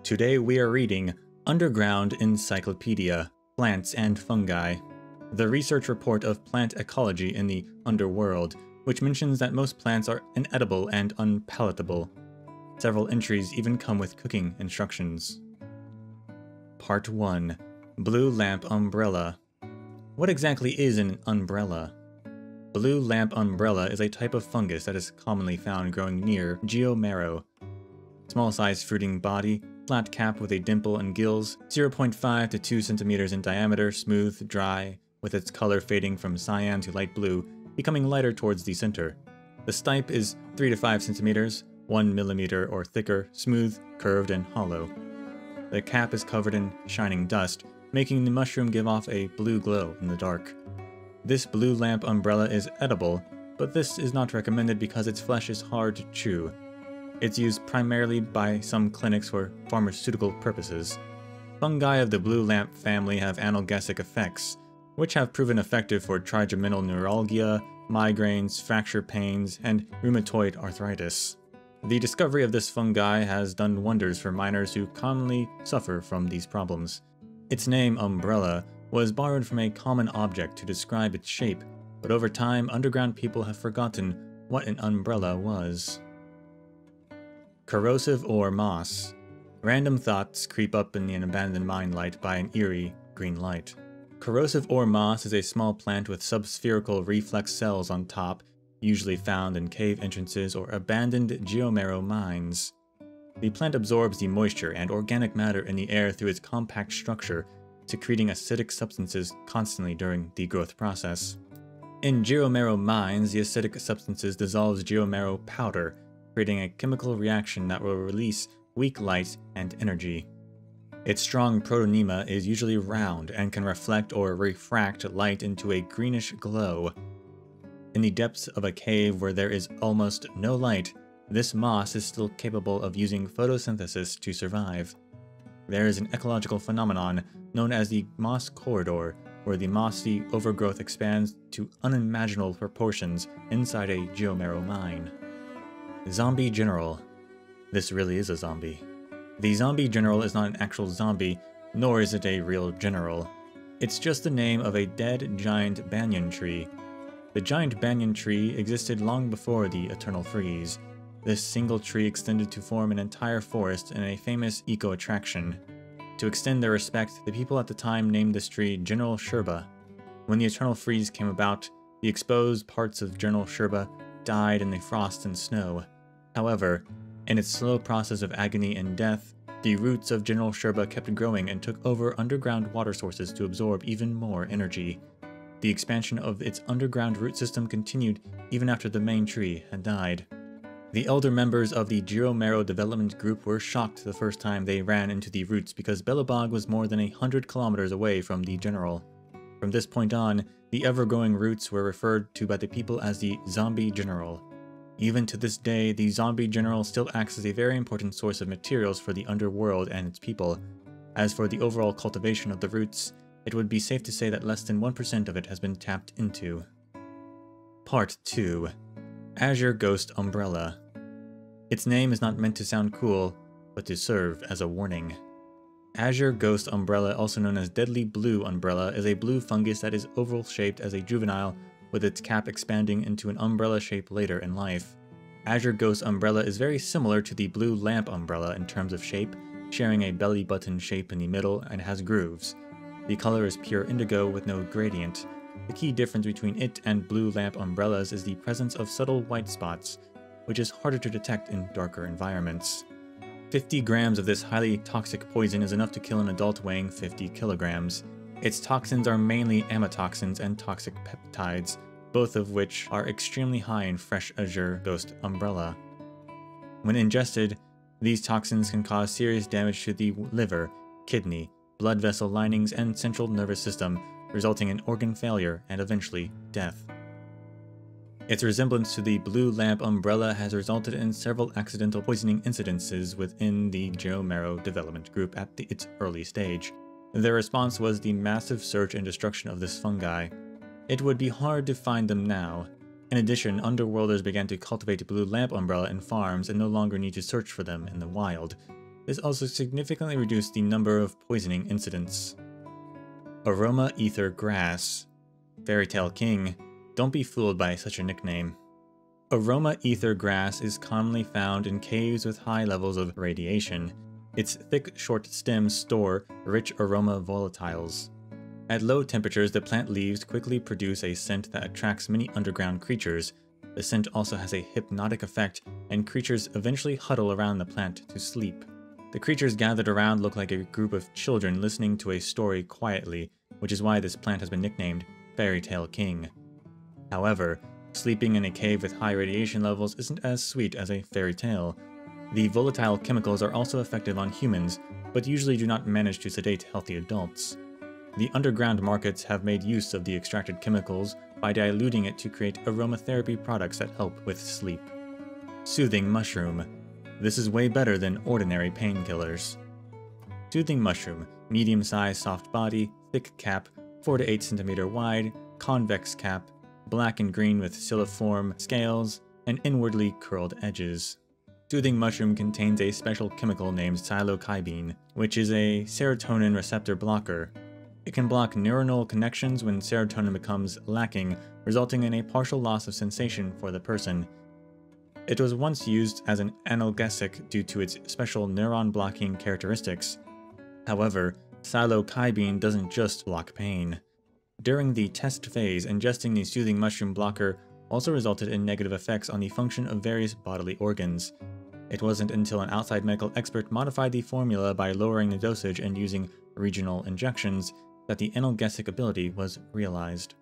Today we are reading Underground Encyclopedia, Plants and Fungi, the research report of plant ecology in the Underworld, which mentions that most plants are inedible and unpalatable. Several entries even come with cooking instructions. Part 1. Blue Lamp Umbrella. What exactly is an umbrella? Blue lamp umbrella is a type of fungus that is commonly found growing near geomarrow. Small-sized fruiting body, flat cap with a dimple and gills, 0.5 to 2 centimeters in diameter, smooth, dry, with its color fading from cyan to light blue, becoming lighter towards the center. The stipe is 3 to 5 centimeters, 1 millimeter or thicker, smooth, curved, and hollow. The cap is covered in shining dust, making the mushroom give off a blue glow in the dark. This blue lamp umbrella is edible, but this is not recommended because its flesh is hard to chew. It's used primarily by some clinics for pharmaceutical purposes. Fungi of the blue lamp family have analgesic effects, which have proven effective for trigeminal neuralgia, migraines, fracture pains, and rheumatoid arthritis. The discovery of this fungi has done wonders for miners who commonly suffer from these problems. Its name, umbrella, was borrowed from a common object to describe its shape, but over time, underground people have forgotten what an umbrella was. Corrosive or moss. Random thoughts creep up in an abandoned mine light by an eerie green light. Corrosive ore moss is a small plant with subspherical reflex cells on top, usually found in cave entrances or abandoned geomarrow mines. The plant absorbs the moisture and organic matter in the air through its compact structure, secreting acidic substances constantly during the growth process. In geomarrow mines, the acidic substances dissolves geomarrow powder, creating a chemical reaction that will release weak light and energy. Its strong protonema is usually round and can reflect or refract light into a greenish glow. In the depths of a cave where there is almost no light, this moss is still capable of using photosynthesis to survive. There is an ecological phenomenon known as the moss corridor, where the mossy overgrowth expands to unimaginable proportions inside a geomarrow mine. Zombie General. This really is a zombie. The zombie general is not an actual zombie, nor is it a real general. It's just the name of a dead giant banyan tree. The giant banyan tree existed long before the Eternal Freeze. This single tree extended to form an entire forest in a famous eco-attraction. To extend their respect, the people at the time named this tree General Sherba. When the Eternal Freeze came about, the exposed parts of General Sherba died in the frost and snow. However, in its slow process of agony and death, the roots of General Sherba kept growing and took over underground water sources to absorb even more energy. The expansion of its underground root system continued even after the main tree had died. The elder members of the geomarrow development group were shocked the first time they ran into the roots because Belobog was more than 100 kilometers away from the general. From this point on, the ever-growing roots were referred to by the people as the Zombie General. Even to this day, the Zombie General still acts as a very important source of materials for the Underworld and its people. As for the overall cultivation of the roots, it would be safe to say that less than 1% of it has been tapped into. Part 2. Azure Ghost Umbrella. Its name is not meant to sound cool, but to serve as a warning. Azure Ghost Umbrella, also known as Deadly Blue Umbrella, is a blue fungus that is oval-shaped as a juvenile, with its cap expanding into an umbrella shape later in life. Azure Ghost Umbrella is very similar to the Blue Lamp Umbrella in terms of shape, sharing a belly button shape in the middle and has grooves. The color is pure indigo with no gradient. The key difference between it and Blue Lamp Umbrellas is the presence of subtle white spots, which is harder to detect in darker environments. 50 grams of this highly toxic poison is enough to kill an adult weighing 50 kilograms. Its toxins are mainly amatoxins and toxic peptides, both of which are extremely high in fresh Azure Ghost Umbrella. When ingested, these toxins can cause serious damage to the liver, kidney, blood vessel linings, and central nervous system, resulting in organ failure and eventually death. Its resemblance to the Blue Lamp Umbrella has resulted in several accidental poisoning incidences within the geomarrow development group at its early stage. Their response was the massive search and destruction of this fungi. It would be hard to find them now. In addition, Underworlders began to cultivate Blue Lamp Umbrella in farms and no longer need to search for them in the wild. This also significantly reduced the number of poisoning incidents. Aroma Ether Grass. Fairy Tale King. Don't be fooled by such a nickname. Aroma Ether Grass is commonly found in caves with high levels of radiation. Its thick, short stems store rich aroma volatiles. At low temperatures, the plant leaves quickly produce a scent that attracts many underground creatures. The scent also has a hypnotic effect, and creatures eventually huddle around the plant to sleep. The creatures gathered around look like a group of children listening to a story quietly, which is why this plant has been nicknamed Fairy Tale King. However, sleeping in a cave with high radiation levels isn't as sweet as a fairy tale. The volatile chemicals are also effective on humans, but usually do not manage to sedate healthy adults. The underground markets have made use of the extracted chemicals by diluting it to create aromatherapy products that help with sleep. Soothing Mushroom. This is way better than ordinary painkillers. Soothing Mushroom. Medium-sized soft body, thick cap, 4 to 8 cm wide, convex cap, black and green with siliform scales, and inwardly curled edges. Soothing Mushroom contains a special chemical named psilocybin, which is a serotonin receptor blocker. It can block neuronal connections when serotonin becomes lacking, resulting in a partial loss of sensation for the person. It was once used as an analgesic due to its special neuron-blocking characteristics. However, psilocybin doesn't just block pain. During the test phase, ingesting the Soothing Mushroom blocker also resulted in negative effects on the function of various bodily organs. It wasn't until an outside medical expert modified the formula by lowering the dosage and using regional injections that the analgesic ability was realized.